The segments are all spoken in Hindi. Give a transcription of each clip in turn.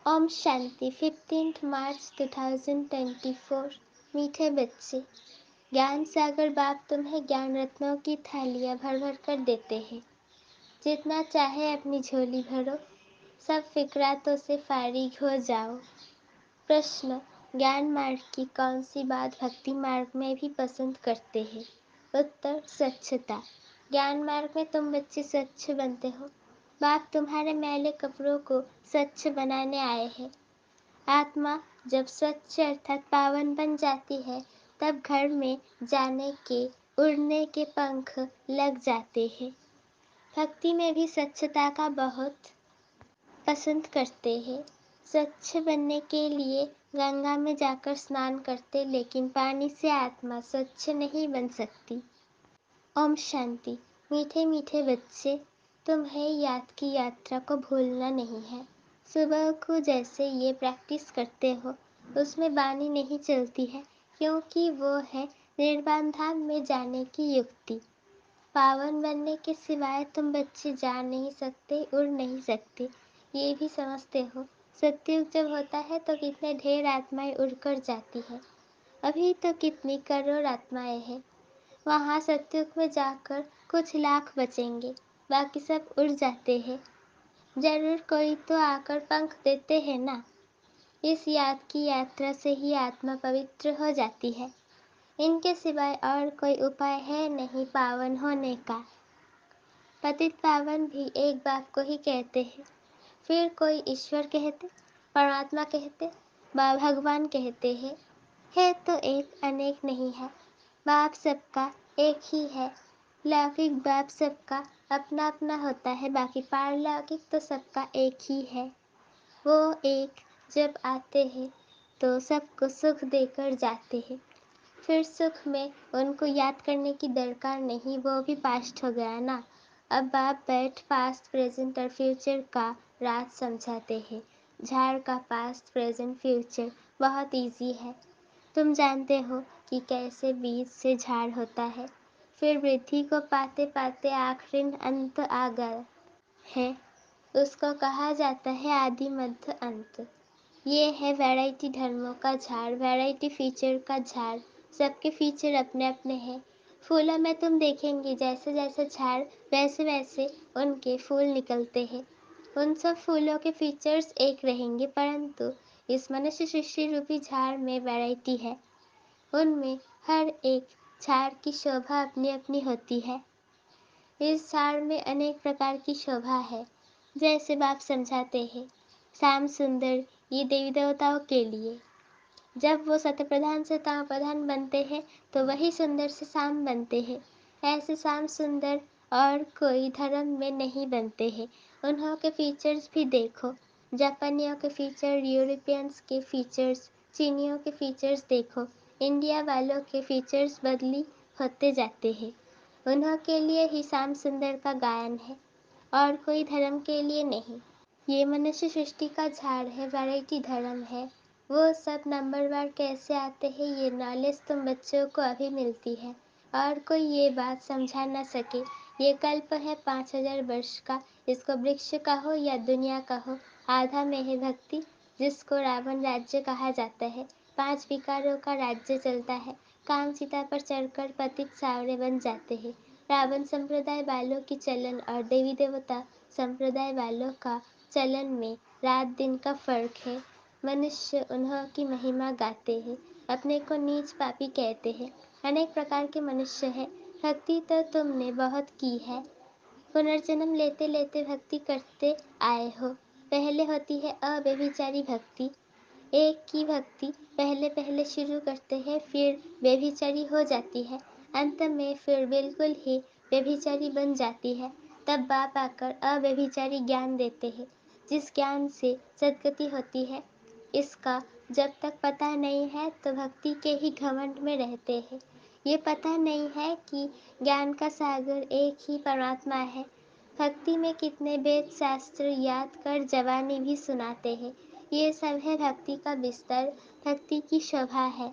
ओम शांति 15 मार्च 2024। मीठे बच्चे, ज्ञान सागर बाप तुम्हें ज्ञान रत्नों की थालियाँ भर भर कर देते हैं। जितना चाहे अपनी झोली भरो, सब फिक्रातों से फारिग हो जाओ। प्रश्न, ज्ञान मार्ग की कौन सी बात भक्ति मार्ग में भी पसंद करते हैं? उत्तर, स्वच्छता। ज्ञान मार्ग में तुम बच्चे स्वच्छ बनते हो। बाप तुम्हारे मैले कपड़ों को स्वच्छ बनाने आए हैं। आत्मा जब स्वच्छ अर्थात पावन बन जाती है, तब घर में जाने के, उड़ने के पंख लग जाते हैं। भक्ति में भी स्वच्छता का बहुत पसंद करते हैं। स्वच्छ बनने के लिए गंगा में जाकर स्नान करते, लेकिन पानी से आत्मा स्वच्छ नहीं बन सकती। ओम शांति। मीठे मीठे बच्चे, तुम्हें याद की यात्रा को भूलना नहीं है। सुबह को जैसे ये प्रैक्टिस करते हो, उसमें बानी नहीं चलती है, क्योंकि वो है निर्वाण धाम में जाने की युक्ति। पावन बनने के सिवाय तुम बच्चे जा नहीं सकते, उड़ नहीं सकते, ये भी समझते हो। सत्युग जब होता है तो कितने ढेर आत्माएं उड़कर जाती है। अभी तो कितनी करोड़ आत्माएं हैं। वहाँ सत्युग में जाकर कुछ लाख बचेंगे, बाकी सब उड़ जाते हैं। जरूर कोई तो आकर पंख देते हैं ना। इस याद की यात्रा से ही आत्मा पवित्र हो जाती है। इनके सिवाय और कोई उपाय है नहीं पावन होने का। पतित पावन भी एक बाप को ही कहते हैं, फिर कोई ईश्वर कहते, परमात्मा कहते, भगवान कहते हैं। है तो एक, अनेक नहीं है। बाप सबका एक ही है। लौकिक बाप सबका अपना अपना होता है, बाकी पारलौकिक तो सबका एक ही है। वो एक जब आते हैं तो सबको सुख देकर जाते हैं। फिर सुख में उनको याद करने की दरकार नहीं, वो भी पास्ट हो गया ना। अब बाप बैठ पास्ट प्रेजेंट और फ्यूचर का राज समझाते हैं। झाड़ का पास्ट प्रेजेंट फ्यूचर बहुत इजी है। तुम जानते हो कि कैसे बीज से झाड़ होता है, फिर वृद्धि को पाते पाते आखिरी अंत आ गया है। उसको कहा जाता है आदि मध्य अंत। ये है वैरायटी धर्मों का झाड़, वैरायटी फीचर का झाड़। सबके फीचर अपने अपने हैं। फूलों में तुम देखेंगे जैसे जैसे झाड़, वैसे वैसे उनके फूल निकलते हैं। उन सब फूलों के फीचर्स एक रहेंगे, परंतु इस मनुष्य सृष्टि रूपी झाड़ में वैरायटी है। उनमें हर एक झाड़ की शोभा अपनी अपनी होती है। इस झाड़ में अनेक प्रकार की शोभा है। जैसे बाप समझाते हैं, श्याम सुंदर ये देवी देवताओं के लिए। जब वो सत्य प्रधान से ताम प्रधान बनते हैं तो वही सुंदर से श्याम बनते हैं। ऐसे श्याम सुंदर और कोई धर्म में नहीं बनते हैं। उन्हों के फीचर्स भी देखो। जापानियों के फीचर, यूरोपियंस के फीचर्स, चीनियों के फीचर्स देखो। इंडिया वालों के फीचर्स बदली होते जाते हैं। उन्हों के लिए ही श्याम सुंदर का गायन है, और कोई धर्म के लिए नहीं। ये मनुष्य सृष्टि का झाड़ है, वैरायटी धर्म है। वो सब नंबरवार कैसे आते हैं, ये नॉलेज तुम बच्चों को अभी मिलती है, और कोई ये बात समझा न सके। ये कल्प है 5000 वर्ष का, इसको वृक्ष कहो या दुनिया कहो। आधा में है भक्ति, जिसको रावण राज्य कहा जाता है। 5 विकारों का राज्य चलता है। काम सीता पर चढ़कर पतित सावरे बन जाते हैं। रावण संप्रदाय वालों की चलन और देवी देवता संप्रदाय वालों का चलन में रात दिन का फर्क है। मनुष्य उन्हों की महिमा गाते हैं, अपने को नीच पापी कहते हैं। अनेक प्रकार के मनुष्य हैं। भक्ति तो तुमने बहुत की है। पुनर्जन्म लेते लेते भक्ति करते आए हो। पहले होती है अव्यभिचारी भक्ति। एक की भक्ति पहले पहले शुरू करते हैं, फिर व्यभिचारी हो जाती है। अंत में फिर बिल्कुल ही व्यभिचारी बन जाती है। तब बाप आकर अव्यभिचारी ज्ञान देते हैं, जिस ज्ञान से सद्गति होती है। इसका जब तक पता नहीं है तो भक्ति के ही घमंड में रहते हैं। ये पता नहीं है कि ज्ञान का सागर एक ही परमात्मा है। भक्ति में कितने वेद शास्त्र याद कर जवानी भी सुनाते हैं। ये सब है भक्ति का बिस्तर, भक्ति की शोभा है।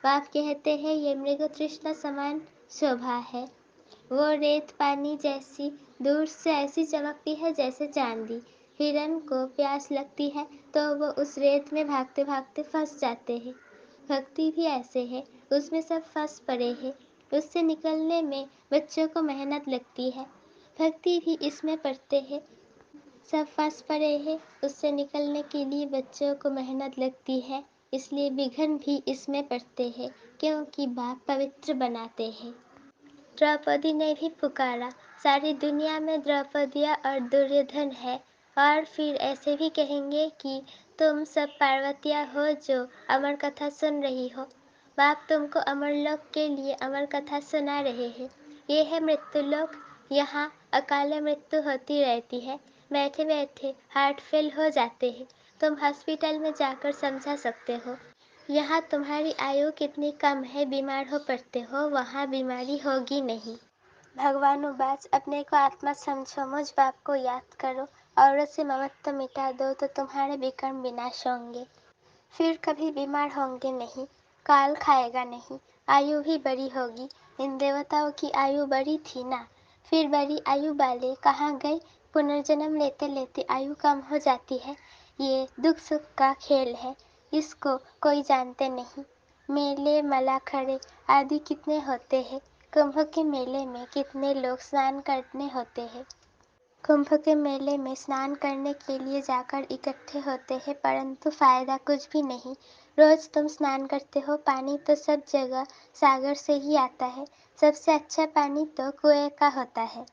बाप कहते हैं ये मृग तृष्णा समान शोभा है। वो रेत पानी जैसी दूर से ऐसी चमकती है जैसे चांदी। हिरन को प्यास लगती है तो वो उस रेत में भागते भागते फंस जाते हैं। भक्ति भी ऐसे है, उसमें सब फंस पड़े हैं। उससे निकलने में बच्चों को मेहनत लगती है। भक्ति भी इसमें पड़ते हैं, सब फंस पड़े हैं। उससे निकलने के लिए बच्चों को मेहनत लगती है, इसलिए विघ्न भी इसमें पड़ते हैं, क्योंकि बाप पवित्र बनाते हैं। द्रौपदी ने भी पुकारा, सारी दुनिया में द्रौपदिया और दुर्योधन है, और फिर ऐसे भी कहेंगे कि तुम सब पार्वतियाँ हो जो अमर कथा सुन रही हो। बाप तुमको अमरलोक के लिए अमर कथा सुना रहे हैं। ये है मृत्युलोक, यहाँ अकाल मृत्यु होती रहती है। बैठे बैठे हार्ट फेल हो जाते हैं, तुम हॉस्पिटल में जाकर समझा सकते हो। यहाँ तुम्हारी आयु कितनी कम है, बीमार हो पड़ते हो, वहाँ बीमारी होगी नहीं। भगवानुवाच, अपने को आत्मा समझो, मुझ बाप को याद करो, औरों से ममत्व मिटा दो तो तुम्हारे विकर्म विनाश होंगे। फिर कभी बीमार होंगे नहीं, काल खाएगा नहीं, आयु भी बड़ी होगी। इन देवताओं की आयु बड़ी थी ना, फिर बड़ी आयु वाले कहाँ गए? पुनर्जन्म लेते लेते आयु कम हो जाती है। ये दुख सुख का खेल है, इसको कोई जानते नहीं। मेले मलाखड़े आदि कितने होते हैं। कुंभ के मेले में कितने लोग स्नान करने होते हैं। कुंभ के मेले में स्नान करने के लिए जाकर इकट्ठे होते हैं, परंतु फायदा कुछ भी नहीं। रोज तुम स्नान करते हो, पानी तो सब जगह सागर से ही आता है। सबसे अच्छा पानी तो कुएं का होता है।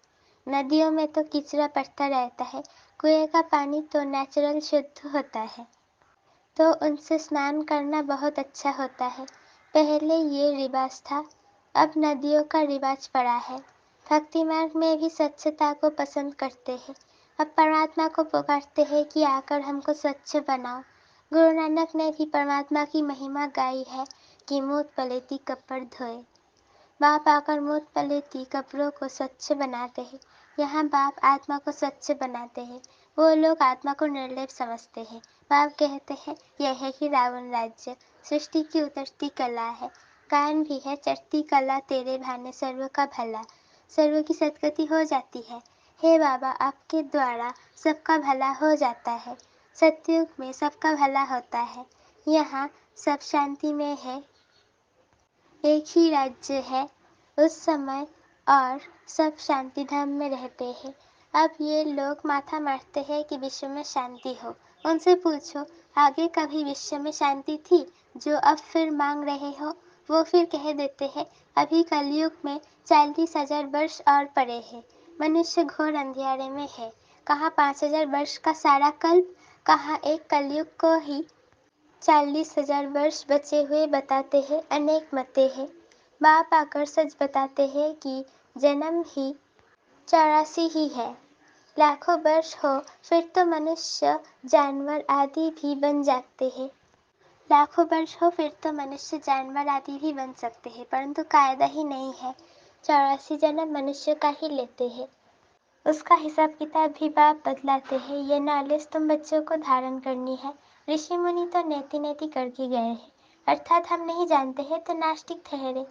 नदियों में तो कीचड़ा पड़ता रहता है, कुएं का पानी तो नेचुरल शुद्ध होता है, तो उनसे स्नान करना बहुत अच्छा होता है। पहले ये रिवाज था, अब नदियों का रिवाज पड़ा है। भक्ति मार्ग में भी स्वच्छता को पसंद करते हैं। अब परमात्मा को पुकारते हैं कि आकर हमको स्वच्छ बनाओ। गुरु नानक ने भी परमात्मा की महिमा गाई है कि मूत पलेती कपड़ धोए। बाप आकर मूत पलेती कपड़ों को स्वच्छ बनाते हैं। यहाँ बाप आत्मा को स्वच्छ बनाते हैं। वो लोग आत्मा को निर्लेप समझते हैं। बाप कहते हैं, यह है कि रावण राज्य सृष्टि की उतरती कला है। गायन भी है, चढ़ती कला तेरे भाने सर्व का भला। सर्व की सदगति हो जाती है। हे बाबा, आपके द्वारा सबका भला हो जाता है। सतयुग में सबका भला होता है। यहाँ सब शांति में है, एक ही राज्य है उस समय, और सब शांति धाम में रहते हैं। अब ये लोग माथा मारते हैं कि विश्व में शांति हो। उनसे पूछो, आगे कभी विश्व में शांति थी जो अब फिर मांग रहे हो? वो फिर कह देते हैं, अभी कलयुग में 40,000 वर्ष और पड़े हैं। मनुष्य घोर अंधियारे में है। कहाँ 5,000 वर्ष का सारा कल्प, कहाँ एक कलयुग को ही 40,000 वर्ष बचे हुए बताते हैं। अनेक मतें हैं। बाप आकर सच बताते हैं कि जन्म ही 84 ही है। लाखों वर्ष हो फिर तो मनुष्य जानवर आदि भी बन जाते हैं। लाखों वर्ष हो फिर तो मनुष्य जानवर आदि भी बन सकते हैं, परंतु कायदा ही नहीं है। 84 जन्म मनुष्य का ही लेते हैं। उसका हिसाब किताब भी बाप बतलाते हैं। ये नॉलेज तुम बच्चों को धारण करनी है। ऋषि मुनि तो नेति नेति करके गए हैं, अर्थात हम नहीं जानते हैं तो नास्तिक ठहरे।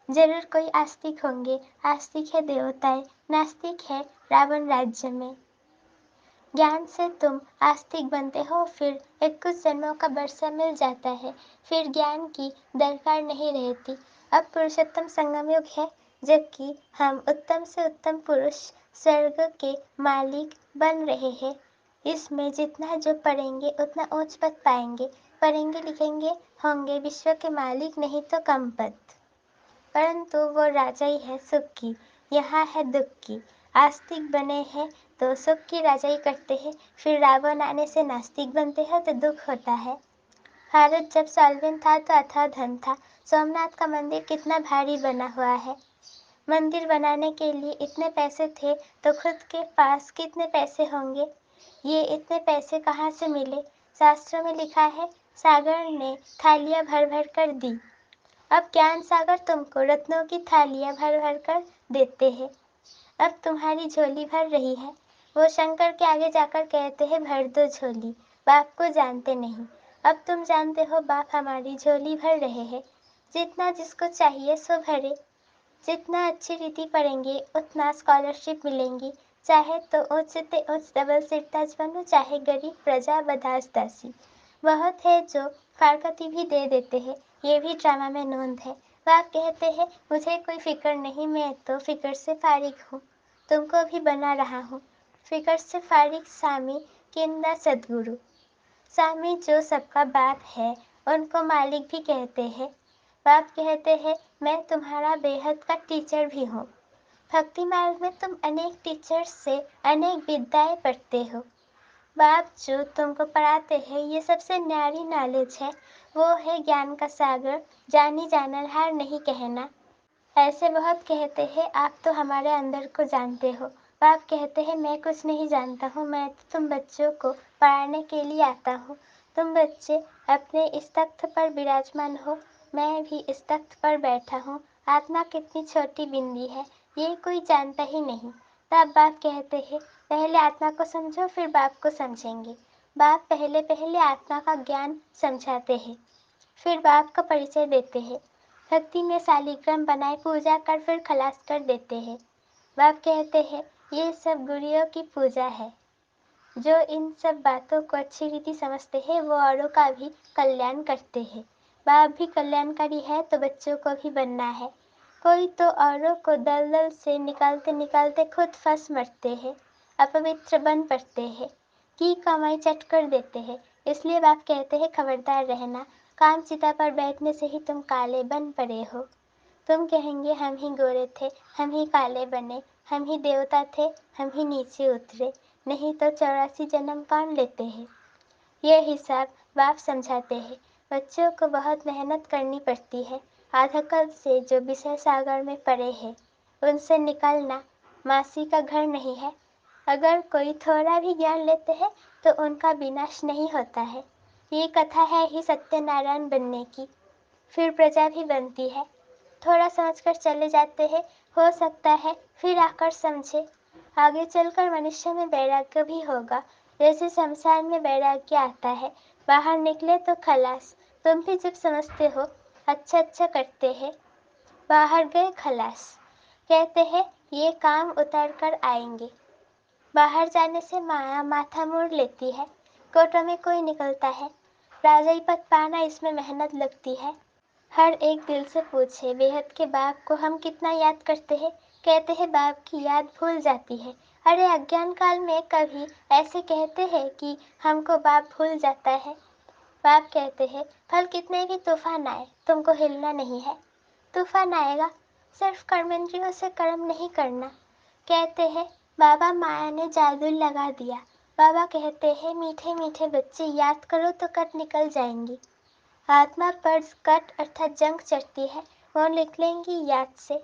जरूर कोई आस्तिक होंगे। आस्तिक है देवताएं, नास्तिक है रावण राज्य में। ज्ञान से तुम आस्तिक बनते हो, फिर 21 जन्मों का बरसा मिल जाता है, फिर ज्ञान की दरकार नहीं रहती। अब पुरुषोत्तम संगम युग है, जबकि हम उत्तम से उत्तम पुरुष स्वर्ग के मालिक बन रहे हैं। इसमें जितना जो पढ़ेंगे उतना ऊंच पद पाएंगे। पढ़ेंगे लिखेंगे होंगे विश्व के मालिक, नहीं तो कम पद, परंतु वो राजा ही है सुख की, यहाँ है दुख की। आस्तिक बने हैं तो सुख की राजाई करते हैं, फिर रावण आने से नास्तिक बनते हैं तो दुख होता है। भारत जब सॉल्वेंट था तो अथाह धन था। सोमनाथ का मंदिर कितना भारी बना हुआ है। मंदिर बनाने के लिए इतने पैसे थे तो खुद के पास कितने पैसे होंगे। ये इतने पैसे कहाँ से मिले? शास्त्रों में लिखा है, सागर ने थालियाँ भर भर कर दी। अब ज्ञान सागर तुमको रत्नों की थालियाँ भर भर कर देते हैं। अब तुम्हारी झोली भर रही है। वो शंकर के आगे जाकर कहते हैं, भर दो झोली। बाप को जानते नहीं। अब तुम जानते हो बाप हमारी झोली भर रहे हैं। जितना जिसको चाहिए सो भरे। जितना अच्छी रीति पढ़ेंगे उतना स्कॉलरशिप मिलेंगी। चाहे तो उच्च ते उच्च डबल सिरताज बनो, चाहे गरीब प्रजा बदास दासी। बहुत है जो फारकती भी दे देते हैं, ये भी ड्रामा में नोंद है। बाप कहते हैं मुझे कोई फिक्र नहीं, मैं तो फिक्र से फारिग हूँ, तुमको भी बना रहा हूँ। फिक्र से फारिग स्वामी किंदा सद्गुरु। स्वामी जो सबका बाप है, उनको मालिक भी कहते हैं। बाप कहते हैं मैं तुम्हारा बेहद का टीचर भी हूँ। भक्ति मार्ग में तुम अनेक टीचर्स से अनेक विद्याएं पढ़ते हो। बाप जो तुमको पढ़ाते हैं ये सबसे न्यारी नॉलेज है, वो है ज्ञान का सागर, जानी जाननहार नहीं कहना। ऐसे बहुत कहते हैं आप तो हमारे अंदर को जानते हो। बाप कहते हैं मैं कुछ नहीं जानता हूँ, मैं तो तुम बच्चों को पढ़ाने के लिए आता हूँ। तुम बच्चे अपने इस तख्त पर विराजमान हो, मैं भी इस तख्त पर बैठा हूँ। आत्मा कितनी छोटी बिंदी है, ये कोई जानता ही नहीं। तब बाप कहते हैं पहले आत्मा को समझो, फिर बाप को समझेंगे। बाप पहले पहले आत्मा का ज्ञान समझाते हैं, फिर बाप का परिचय देते हैं। भक्ति में शालिग्राम बनाए पूजा कर फिर खलास कर देते हैं। बाप कहते हैं ये सब गुरुओं की पूजा है। जो इन सब बातों को अच्छी रीति समझते हैं वो औरों का भी कल्याण करते हैं। बाप भी कल्याणकारी है तो बच्चों को भी बनना है। कोई तो औरों को दलदल से निकालते निकालते खुद फंस मरते हैं, अपवित्र बन पड़ते हैं, की कमाई चट कर देते हैं। इसलिए बाप कहते हैं खबरदार रहना, काम चिता पर बैठने से ही तुम काले बन पड़े हो। तुम कहेंगे हम ही गोरे थे, हम ही काले बने, हम ही देवता थे, हम ही नीचे उतरे, नहीं तो 84 जन्म कौन लेते हैं। ये हिसाब बाप समझाते हैं। बच्चों को बहुत मेहनत करनी पड़ती है। आधाकल्प से जो विषय सागर में पड़े हैं उनसे निकलना मासी का घर नहीं है। अगर कोई थोड़ा भी ज्ञान लेते हैं तो उनका विनाश नहीं होता है। ये कथा है ही सत्यनारायण बनने की, फिर प्रजा भी बनती है। थोड़ा समझकर चले जाते हैं, हो सकता है फिर आकर समझे। आगे चलकर मनुष्य में वैराग्य भी होगा, जैसे शमशान में वैराग्य आता है। बाहर निकले तो खलास। तुम भी जब समझते हो अच्छा अच्छा करते हैं, बाहर गए खलास। कहते हैं ये काम उतर कर आएंगे। बाहर जाने से माया माथा मोड़ लेती है। कोटों में कोई निकलता है, राजाई पद पाना इसमें मेहनत लगती है। हर एक दिल से पूछे बेहद के बाप को हम कितना याद करते हैं। कहते हैं बाप की याद भूल जाती है। अरे अज्ञान काल में कभी ऐसे कहते हैं कि हमको बाप भूल जाता है। बाप कहते हैं फल कितने भी तूफान आए तुमको हिलना नहीं है। तूफान आएगा, सिर्फ कर्मेंद्रियों से कर्म नहीं करना। कहते हैं बाबा माया ने जादू लगा दिया। बाबा कहते हैं मीठे मीठे बच्चे याद करो तो कट निकल जाएंगी। आत्मा पर कट अर्थात जंग चढ़ती है, वो निकलेंगी याद से।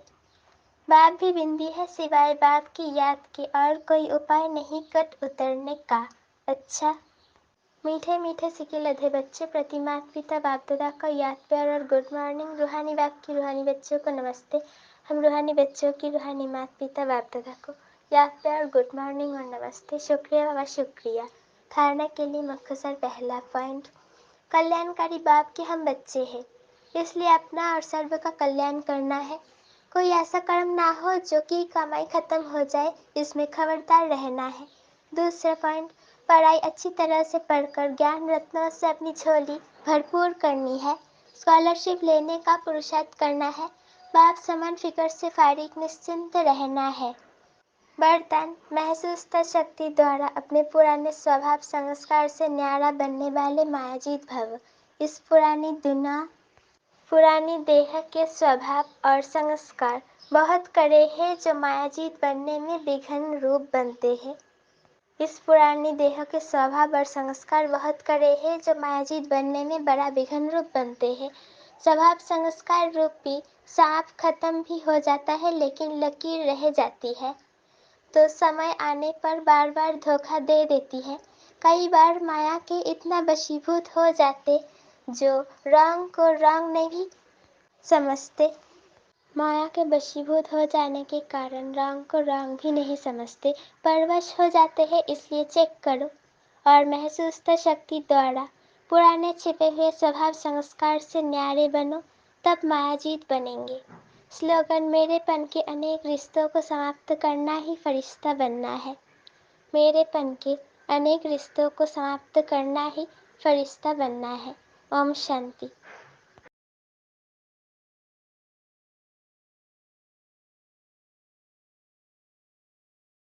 बाप भी बिंदी है, सिवाय बाप की याद के और कोई उपाय नहीं कट उतरने का। अच्छा मीठे मीठे सिके लधे बच्चे, प्रति माता पिता बाप दादा का याद प्यार और गुड मॉर्निंग। रूहानी बाप की रूहानी बच्चों को नमस्ते। हम रूहानी बच्चों की रूहानी माता पिता बाप दादा को याद प्यार गुड मॉर्निंग और नमस्ते। शुक्रिया बाबा शुक्रिया। धारणा के लिए मुख्तसर पहला पॉइंट, कल्याणकारी बाप के हम बच्चे हैं, इसलिए अपना और सर्व का कल्याण करना है। कोई ऐसा कर्म ना हो जो कि कमाई खत्म हो जाए, इसमें खबरदार रहना है। दूसरा पॉइंट, पढ़ाई अच्छी तरह से पढ़कर ज्ञान रत्नों से अपनी झोली भरपूर करनी है। स्कॉलरशिप लेने का पुरुषार्थ करना है। बाप समान फिक्र से फारिग निश्चिंत रहना है। वरदान, महसूस शक्ति द्वारा अपने पुराने स्वभाव संस्कार से न्यारा बनने वाले मायाजीत भव। इस पुरानी देह के स्वभाव और संस्कार बहुत कड़े हैं जो मायाजीत बनने में विघ्न रूप बनते हैं। इस पुरानी देह के स्वभाव और संस्कार बहुत कड़े हैं जो मायाजीत बनने में बड़ा विघ्न रूप बनते हैं। स्वभाव संस्कार रूपी सांप खत्म भी हो जाता है लेकिन लकीर रह जाती है, तो समय आने पर बार बार धोखा दे देती है। कई बार माया के इतना वशीभूत हो जाते जो रंग को रंग नहीं समझते। माया के वशीभूत हो जाने के कारण रंग को रंग भी नहीं समझते, परवश हो जाते हैं। इसलिए चेक करो और महसूस शक्ति द्वारा पुराने छिपे हुए स्वभाव संस्कार से न्यारे बनो, तब मायाजीत बनेंगे। स्लोगन: मेरेपन के अनेक रिश्तों को समाप्त करना ही फरिश्ता बनना है। मेरेपन के अनेक रिश्तों को समाप्त करना ही फरिश्ता बनना है। ओम शांति।